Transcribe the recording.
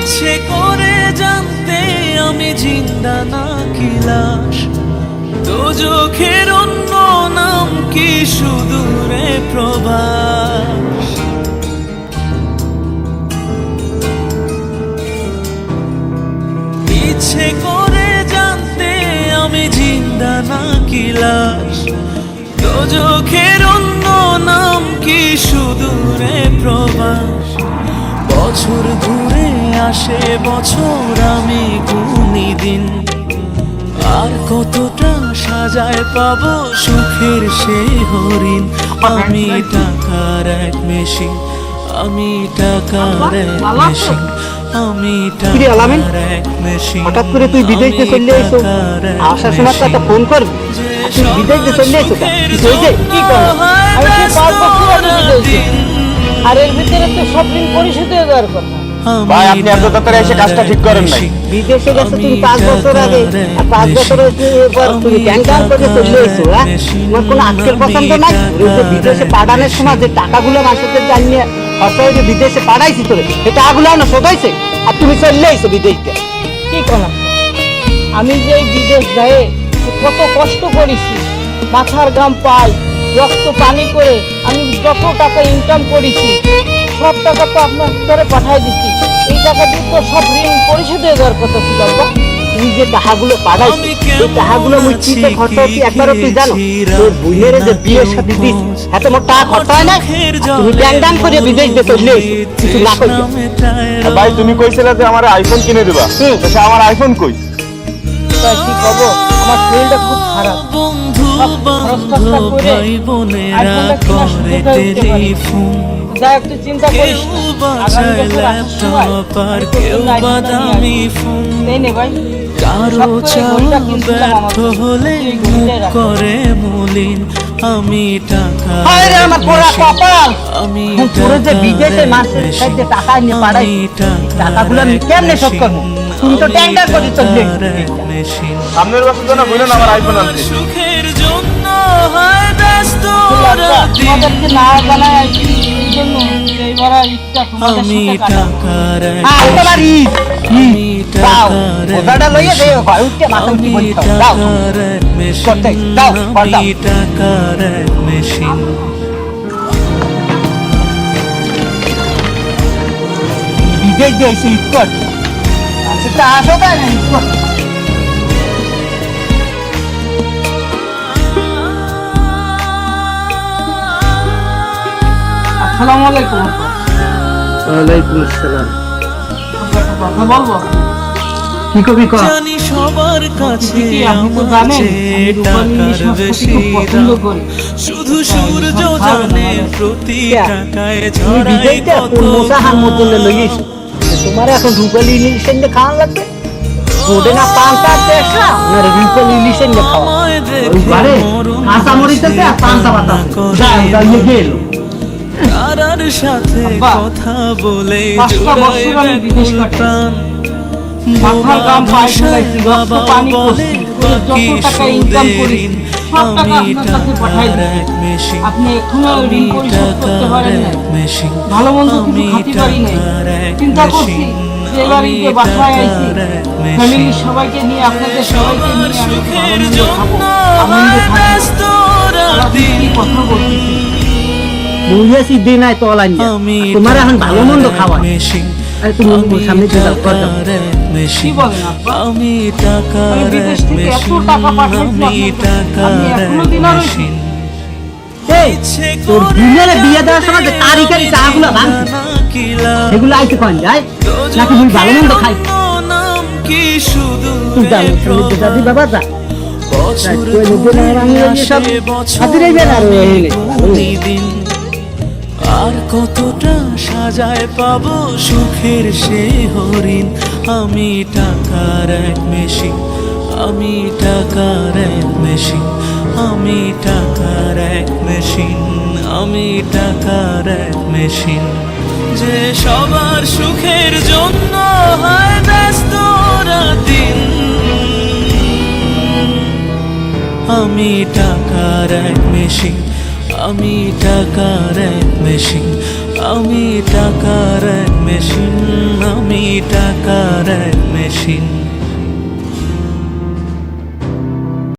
ইচ্ছে করে জানতে আমি জিন্দা নাকি লাশ, দোজখের অন্য নাম কি সুদূরে প্রবাস। ইচ্ছে করে জানতে আমি জিন্দা নাকি লাশ, দোজখের অন্য নাম কি সুদূরে প্রবাস। বছর ঘুরে আসে বছর, আমি গুনি দিন, আর কতটা সাজায় পাবো সুখের সেই হরিণ। আমি টাকার এক মেশিন, আমি টাকার এক মেশিন, আমি টাকার এক মেশিন। হঠাৎ করে তুই বিদেশে চলে এসো, আসার সময় তো একটা ফোন করবি। তুই বিদেশে চলে এসো কি করো? আমি কি পারবো বিদেশে? আর এর ভিতরে তো সব ঋণ পরিশোধ হয়ে যাওয়ার কথা। ভাই আপনি এত তাড়াতাড়ি এসে কাজটা ঠিক করেন নাই। বিদেশে গেছে তুমি 5 বছর আগে, আর 5 বছর পর তুমি ব্যাংকার করে চলে এসো। তোমার কোনো আজকের পছন্দ নাই? বিদেশে পাঠানোর সময় যে টাকাগুলো মানুষদের জানিয়ে অসহায় বিদেশে পাঠাইছি তোরে, এই টাকাগুলো না শোধাইছে, আর তুমি চলে এসো বিদেশে। কি করলাম? আমি যে বিদেশ যাই কত কষ্ট করেছি, মাথার ঘাম পাই, রক্ত পানি করে আমি যত টাকা ইনকাম করেছি সব টাকা তো আপনার ভিতরে পাঠাই দিচ্ছি। এই টাকা দিয়ে তো সব ঋণ পরিশোধ হয়ে যাওয়ার কথা ছিল। তুই যে টাকাগুলো পাঠাইছিস, এই টাকাগুলো মুই কিসে খরচ হচ্ছে একবারও তুই জানো? তোর বোনের যে বিয়ের সাথে দিস, এত মোট টাকা খরচ হয় না? তুমি ব্যাংক করে বিদেশ দিয়ে চলে এসো, কিছু না করি। ভাই তুমি কইছিলে যে আমার আইফোন কিনে দিবা, সে আমার আইফোন কই? কি খবর? আমার শরীরটা খুব খারাপ। বন্ধু বান্ধব ভাই বোনেরা করে টেলিফোন, যাই একটু চিন্তা করিস। কেউ বাজায় ল্যাপটপ আর কেউ বাদামি ফোন। ভাই কারো চাওয়া ব্যর্থ হলে মুখ করে মলিন। আমি টাকা, আমার পোড়া কপাল। আমি তোরে যে বিদেশে মাসের সাথে টাকা নিয়ে পাঠাই, টাকাগুলো আমি কেমনে শোধ করবো? তুমি তো ট্যাঙ্কার করে চললে। সামনের বছর জন্য বললেন আমার আইফোন আনতে। সুখের জন্য হয় ব্যস্ত তোমাদেরকে না জানাই আছি, এই জন্য এইবার ইচ্ছা তোমাদের আমি সাথে টাকার এক তোমার আমি টাকার এক ওটাটা লইয়া দেও, ঘর উঠতে মাথা উঠতে আমি বলতে দাও। টাকার এক মেশিন, দাও, দাও। আমি টাকার এক মেশিন। বিদেশ দিয়ে এসে ঈদ কর, আচ্ছা আসো তাই না ঈদ কর। আসসালামু আলাইকুম। ওয়ালাইকুম আসসালাম। কথা বলবো? কি কবি কর? জানি সবার কাছে আপনি তো জানেন টাকার বেশি পছন্দ করি। শুধু সূর্য জানে প্রতি টাকায় তুমি ঝরাই বিদেশে কত কোন মোসাহার মতন লইয়েছ? তোমার এখন রুবেল ইলিশেন দিয়ে খাওয়া লাগবে। ওডে না পান্তা দেশা না রুবেল ইলিশেন দিয়ে খাওয়া। ওই বারে কাঁচা মরিচতে আর পান্তা পাতা যাই গেল। কারার সাথে কথা বলে পাঁচটা বছর আমি বিদেশ কাটাই। মাথার ঘাম পায়ে ফেলাইছি, রক্ত পানি করছি, যত টাকা ইনকাম করেছি সব টাকা আপনার কাছে পাঠাই দিচ্ছি। আপনি এখনো ঋণ পরিশোধ করতে পারেন না। ভালো মন্দ কিছু খাতে পারি নাই। চিন্তা করছি যে এবার ঈদে বাসায় আইছি, ফ্যামিলির সবাইকে নিয়ে আপনাদের সবাইকে নিয়ে আমি ভালো মন্দ খাবো, আনন্দে থাকবো। আপনি কি কথা বলতেছি? বুঝেছি দিন আয় তো অলাইন তোমার এখন ভালো মন্দ খাওয়া। তুমি সামনে দিয়ে যাও, কর দাও। কি বলেন আব্বা? আমি টাকার আমি বিদেশ থেকে এত টাকা পাঠাইছি, আপনি এখনো দিনা রয়েছেন। এই, তোর বোনের বিয়ে দেওয়ার সময় যে কারিগরি চাগুলো ভাঙছি সেগুলো আইতে কন যায় নাকি তুই ভালো মন্দ খাই? তুই জানো তুমি দাদি বাবা যা আর কতটা সাজায় পাবো সুখের সে হরিণ। আমি টাকার এক মেশিন, আমি টাকার এক মেশিন, আমি টাকার এক মেশিন, আমি টাকার এক মেশিন। যে সবার সুখের জন্য হয় ব্যস্ত রাতিন। আমি টাকার এক মেশিন, আমি টাকার এক মেশিন, আমি টাকার এক মেশিন, আমি টাকার এক মেশিন।